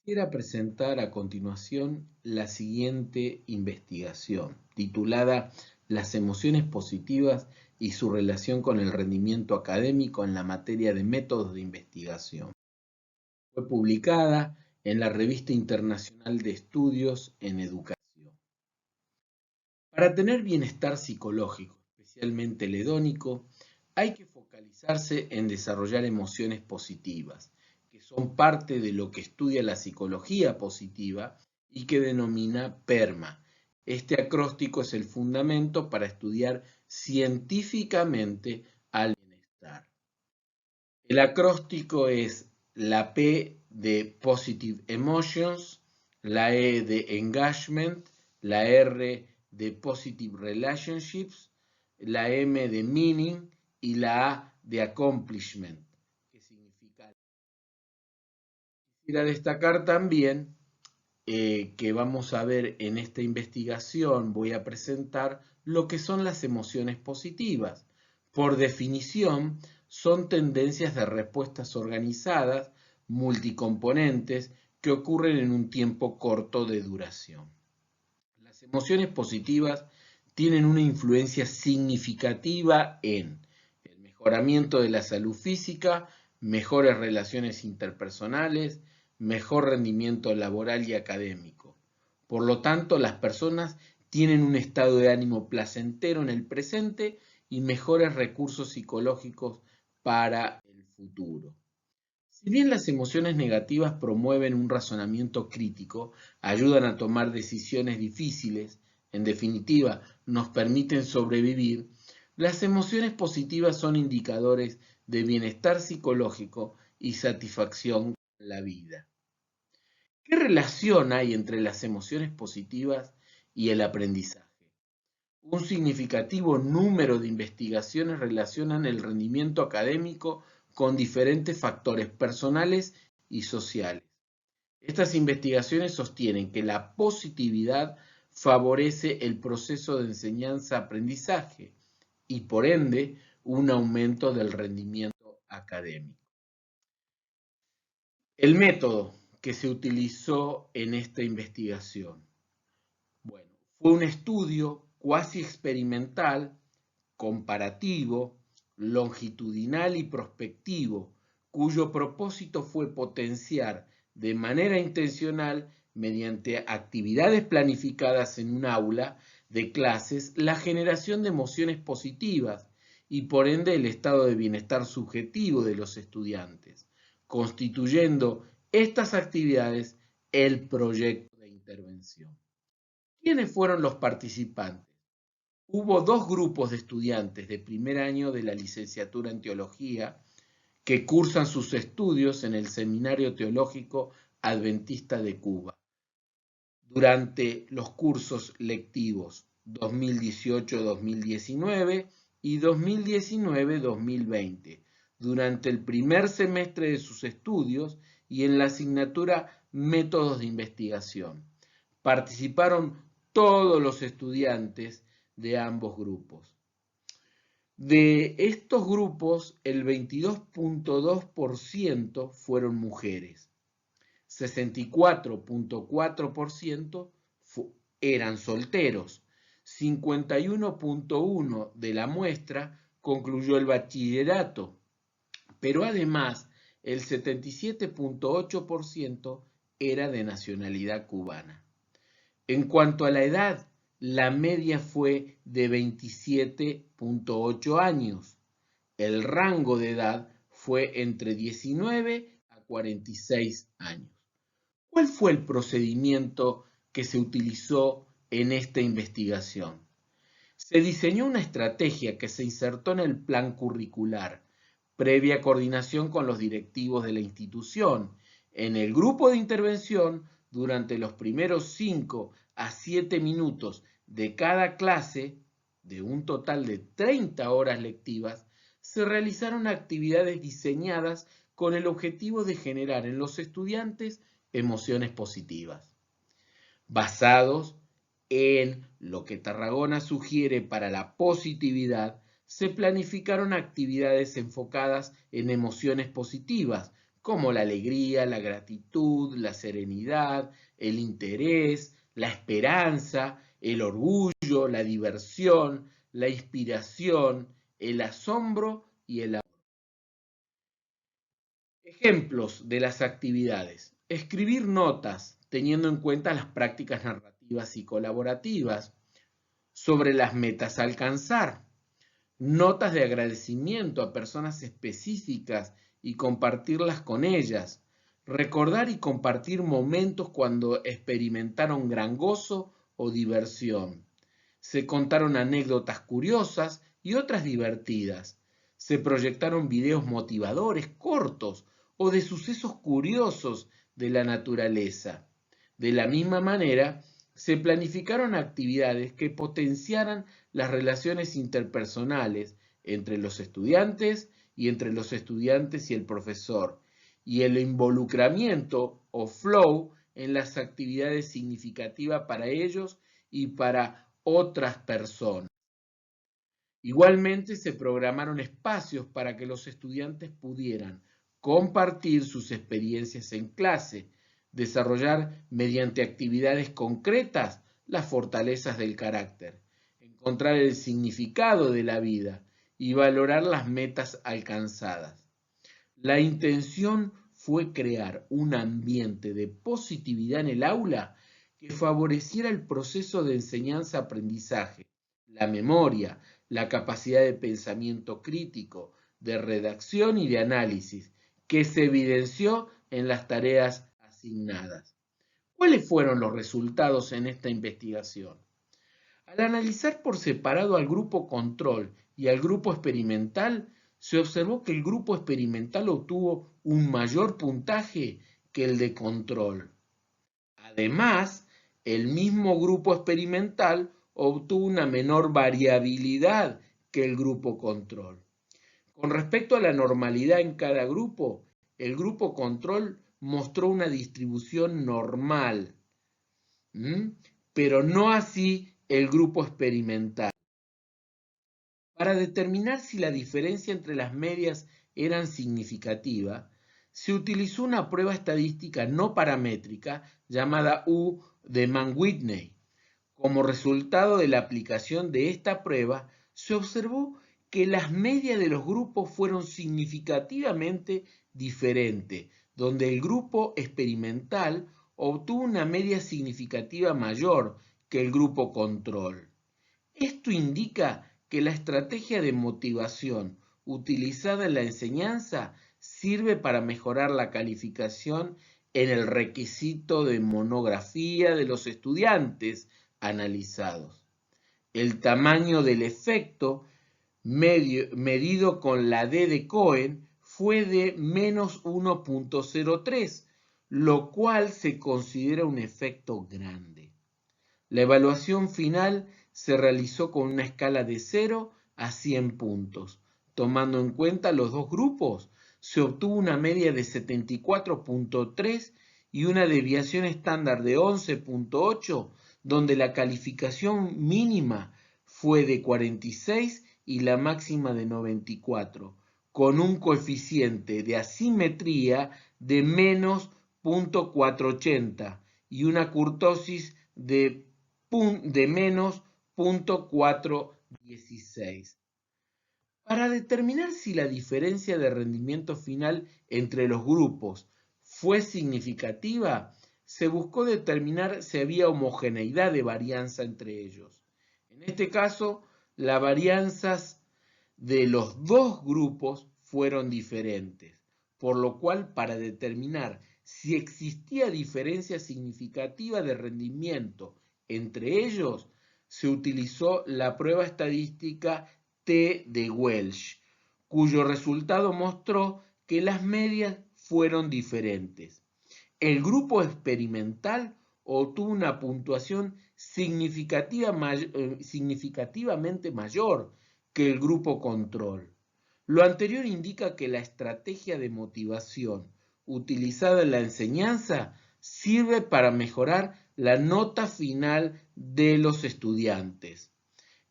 Quisiera presentar a continuación la siguiente investigación, titulada Las emociones positivas y su relación con el rendimiento académico en la materia de métodos de investigación. Fue publicada en la Revista Internacional de Estudios en Educación. Para tener bienestar psicológico, especialmente el hedónico, hay que focalizarse en desarrollar emociones positivas, que son parte de lo que estudia la psicología positiva y que denomina PERMA. Este acróstico es el fundamento para estudiar científicamente al bienestar. El acróstico es la P de Positive Emotions, la E de Engagement, la R de Positive Relationships, la M de Meaning y la A de Accomplishment, que significa. Quisiera destacar también que vamos a ver en esta investigación, voy a presentar lo que son las emociones positivas. Por definición, son tendencias de respuestas organizadas, multicomponentes, que ocurren en un tiempo corto de duración. Las emociones positivas tienen una influencia significativa en el mejoramiento de la salud física, mejores relaciones interpersonales, mejor rendimiento laboral y académico. Por lo tanto, las personas tienen un estado de ánimo placentero en el presente y mejores recursos psicológicos para el futuro. Si bien las emociones negativas promueven un razonamiento crítico, ayudan a tomar decisiones difíciles, en definitiva, nos permiten sobrevivir, las emociones positivas son indicadores de bienestar psicológico y satisfacción con la vida. ¿Qué relación hay entre las emociones positivas y el aprendizaje? Un significativo número de investigaciones relacionan el rendimiento académico con diferentes factores personales y sociales. Estas investigaciones sostienen que la positividad favorece el proceso de enseñanza-aprendizaje y, por ende, un aumento del rendimiento académico. El método que se utilizó en esta investigación. Bueno, fue un estudio cuasi experimental, comparativo, longitudinal y prospectivo, cuyo propósito fue potenciar de manera intencional, mediante actividades planificadas en un aula de clases, la generación de emociones positivas y por ende el estado de bienestar subjetivo de los estudiantes, constituyendo estas actividades el proyecto de intervención. ¿Quiénes fueron los participantes? Hubo dos grupos de estudiantes de primer año de la licenciatura en teología que cursan sus estudios en el Seminario Teológico Adventista de Cuba durante los cursos lectivos 2018-2019 y 2019-2020, durante el primer semestre de sus estudios y en la asignatura Métodos de Investigación. Participaron todos los estudiantes de ambos grupos. De estos grupos, el 22.2% fueron mujeres, 64.4% eran solteros, 51.1% de la muestra concluyó el bachillerato, pero además el 77.8% era de nacionalidad cubana. En cuanto a la edad, la media fue de 27.8 años. El rango de edad fue entre 19 a 46 años. ¿Cuál fue el procedimiento que se utilizó en esta investigación? Se diseñó una estrategia que se insertó en el plan curricular, previa coordinación con los directivos de la institución. En el grupo de intervención, durante los primeros 5 a 7 minutos de cada clase, de un total de 30 horas lectivas, se realizaron actividades diseñadas con el objetivo de generar en los estudiantes emociones positivas, basados en lo que Tarragona sugiere para la positividad. Se planificaron actividades enfocadas en emociones positivas, como la alegría, la gratitud, la serenidad, el interés, la esperanza, el orgullo, la diversión, la inspiración, el asombro y el amor. Ejemplos de las actividades. Escribir notas, teniendo en cuenta las prácticas narrativas y colaborativas, sobre las metas a alcanzar. Notas de agradecimiento a personas específicas y compartirlas con ellas. Recordar y compartir momentos cuando experimentaron gran gozo o diversión. Se contaron anécdotas curiosas y otras divertidas. Se proyectaron videos motivadores cortos o de sucesos curiosos de la naturaleza. De la misma manera, se planificaron actividades que potenciaran las relaciones interpersonales entre los estudiantes y entre los estudiantes y el profesor, y el involucramiento o flow en las actividades significativas para ellos y para otras personas. Igualmente se programaron espacios para que los estudiantes pudieran compartir sus experiencias en clase, desarrollar mediante actividades concretas las fortalezas del carácter, encontrar el significado de la vida y valorar las metas alcanzadas. La intención fue crear un ambiente de positividad en el aula que favoreciera el proceso de enseñanza-aprendizaje, la memoria, la capacidad de pensamiento crítico, de redacción y de análisis, que se evidenció en las tareas asignadas. ¿Cuáles fueron los resultados en esta investigación? Al analizar por separado al grupo control y al grupo experimental, se observó que el grupo experimental obtuvo un mayor puntaje que el de control. Además, el mismo grupo experimental obtuvo una menor variabilidad que el grupo control. Con respecto a la normalidad en cada grupo, el grupo control mostró una distribución normal, pero no así el grupo experimental. Para determinar si la diferencia entre las medias eran significativa, se utilizó una prueba estadística no paramétrica llamada U de Mann-Whitney. Como resultado de la aplicación de esta prueba, se observó que las medias de los grupos fueron significativamente diferentes, donde el grupo experimental obtuvo una media significativa mayor que el grupo control. Esto indica que la estrategia de motivación utilizada en la enseñanza sirve para mejorar la calificación en el requisito de monografía de los estudiantes analizados. El tamaño del efecto medido con la D de Cohen fue de menos 1.03, lo cual se considera un efecto grande. La evaluación final se realizó con una escala de 0 a 100 puntos. Tomando en cuenta los dos grupos, se obtuvo una media de 74.3 y una desviación estándar de 11.8, donde la calificación mínima fue de 46 y la máxima de 94, con un coeficiente de asimetría de menos 0.480 y una kurtosis de menos 0.416. Para determinar si la diferencia de rendimiento final entre los grupos fue significativa, se buscó determinar si había homogeneidad de varianza entre ellos. En este caso, las varianzas de los dos grupos fueron diferentes, por lo cual para determinar si existía diferencia significativa de rendimiento entre ellos, se utilizó la prueba estadística T de Welsh, cuyo resultado mostró que las medias fueron diferentes. El grupo experimental obtuvo una puntuación significativamente mayor que el grupo control. Lo anterior indica que la estrategia de motivación utilizada en la enseñanza sirve para mejorar la nota final de los estudiantes.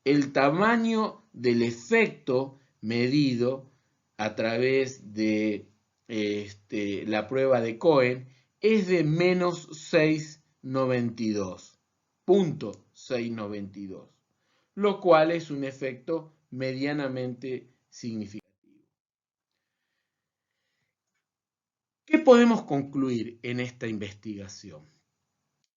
El tamaño del efecto medido a través de la prueba de Cohen, es de menos 692, punto 692, lo cual es un efecto medianamente significativo. ¿Qué podemos concluir en esta investigación?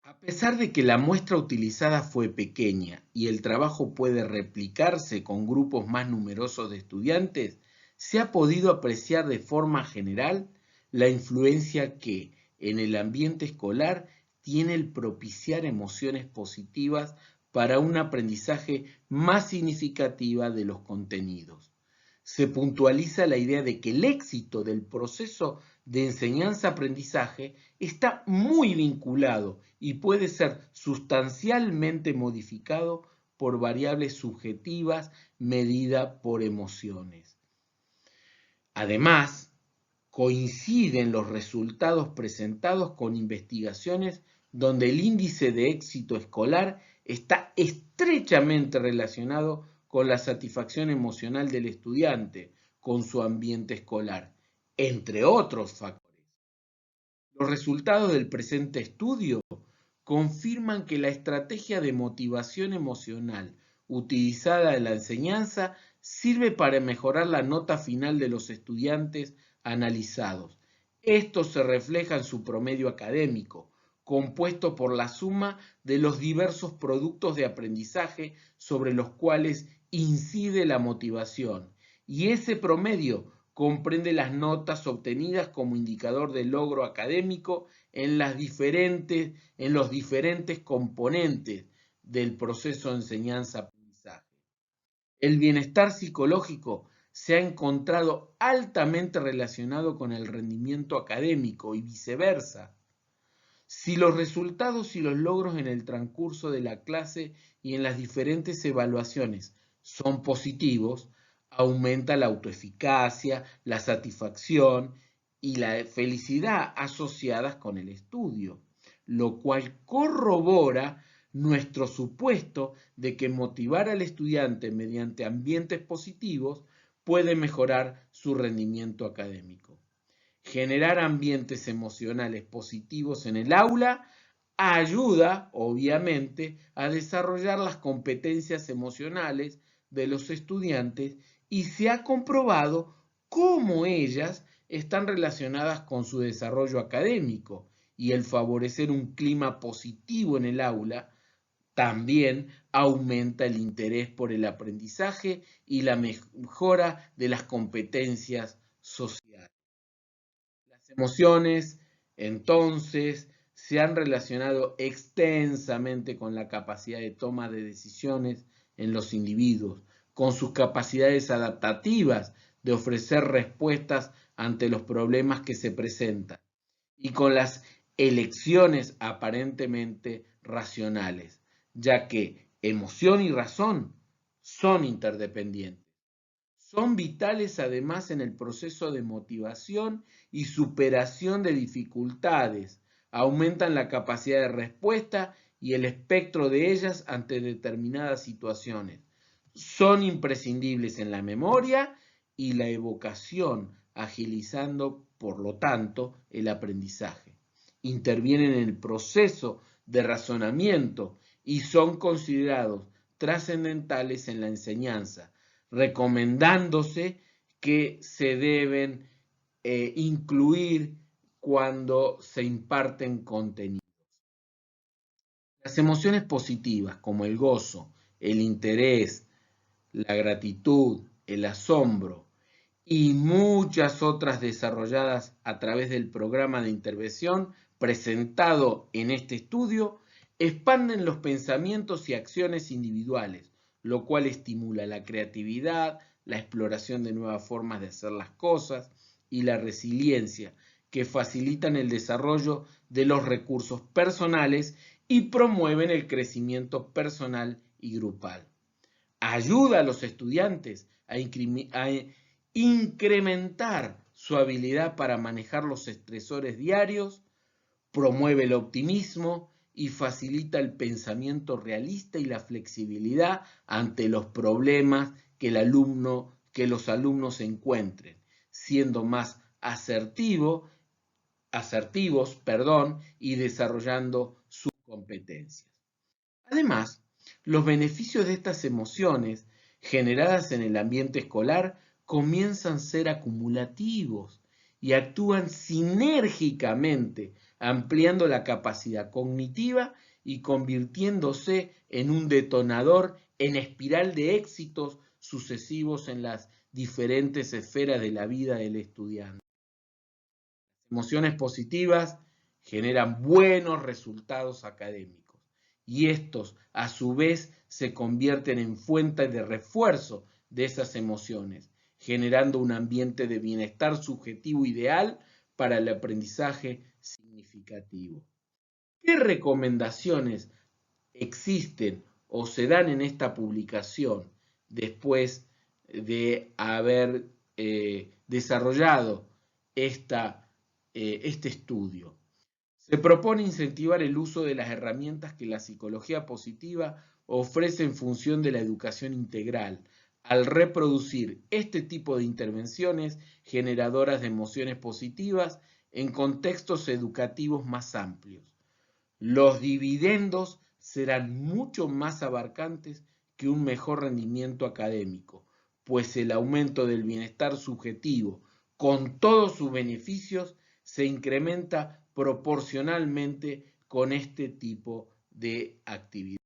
A pesar de que la muestra utilizada fue pequeña y el trabajo puede replicarse con grupos más numerosos de estudiantes, se ha podido apreciar de forma general la influencia que, en el ambiente escolar, tiene el propiciar emociones positivas para un aprendizaje más significativa de los contenidos. Se puntualiza la idea de que el éxito del proceso de enseñanza-aprendizaje está muy vinculado y puede ser sustancialmente modificado por variables subjetivas medidas por emociones. Además, coinciden los resultados presentados con investigaciones donde el índice de éxito escolar está estrechamente relacionado con la satisfacción emocional del estudiante con su ambiente escolar, entre otros factores. Los resultados del presente estudio confirman que la estrategia de motivación emocional utilizada en la enseñanza sirve para mejorar la nota final de los estudiantes analizados. Esto se refleja en su promedio académico, compuesto por la suma de los diversos productos de aprendizaje sobre los cuales incide la motivación, y ese promedio comprende las notas obtenidas como indicador de logro académico en los diferentes componentes del proceso de enseñanza-aprendizaje. El bienestar psicológico se ha encontrado altamente relacionado con el rendimiento académico y viceversa. Si los resultados y los logros en el transcurso de la clase y en las diferentes evaluaciones son positivos, aumenta la autoeficacia, la satisfacción y la felicidad asociadas con el estudio, lo cual corrobora nuestro supuesto de que motivar al estudiante mediante ambientes positivos puede mejorar su rendimiento académico. Generar ambientes emocionales positivos en el aula ayuda, obviamente, a desarrollar las competencias emocionales de los estudiantes y se ha comprobado cómo ellas están relacionadas con su desarrollo académico, y el favorecer un clima positivo en el aula también aumenta el interés por el aprendizaje y la mejora de las competencias sociales. Las emociones, entonces, se han relacionado extensamente con la capacidad de toma de decisiones en los individuos, con sus capacidades adaptativas de ofrecer respuestas ante los problemas que se presentan y con las elecciones aparentemente racionales, ya que emoción y razón son interdependientes. Son vitales además en el proceso de motivación y superación de dificultades, aumentan la capacidad de respuesta y el espectro de ellas ante determinadas situaciones. Son imprescindibles en la memoria y la evocación, agilizando, por lo tanto, el aprendizaje. Intervienen en el proceso de razonamiento y son considerados trascendentales en la enseñanza, recomendándose que se deben incluir cuando se imparten contenidos. Las emociones positivas como el gozo, el interés, la gratitud, el asombro y muchas otras desarrolladas a través del programa de intervención presentado en este estudio, expanden los pensamientos y acciones individuales, lo cual estimula la creatividad, la exploración de nuevas formas de hacer las cosas y la resiliencia, que facilitan el desarrollo de los recursos personales y promueven el crecimiento personal y grupal. Ayuda a los estudiantes a incrementar su habilidad para manejar los estresores diarios, promueve el optimismo y facilita el pensamiento realista y la flexibilidad ante los problemas que los alumnos encuentren, siendo más asertivos, y desarrollando sus competencias. Además, los beneficios de estas emociones generadas en el ambiente escolar comienzan a ser acumulativos y actúan sinérgicamente, ampliando la capacidad cognitiva y convirtiéndose en un detonador en espiral de éxitos sucesivos en las diferentes esferas de la vida del estudiante. Emociones positivas generan buenos resultados académicos y estos a su vez se convierten en fuente de refuerzo de esas emociones, generando un ambiente de bienestar subjetivo ideal para el aprendizaje significativo. ¿Qué recomendaciones existen o se dan en esta publicación después de haber desarrollado este estudio? Se propone incentivar el uso de las herramientas que la psicología positiva ofrece en función de la educación integral, al reproducir este tipo de intervenciones generadoras de emociones positivas en contextos educativos más amplios. Los dividendos serán mucho más abarcantes que un mejor rendimiento académico, pues el aumento del bienestar subjetivo, con todos sus beneficios, se incrementa proporcionalmente con este tipo de actividad.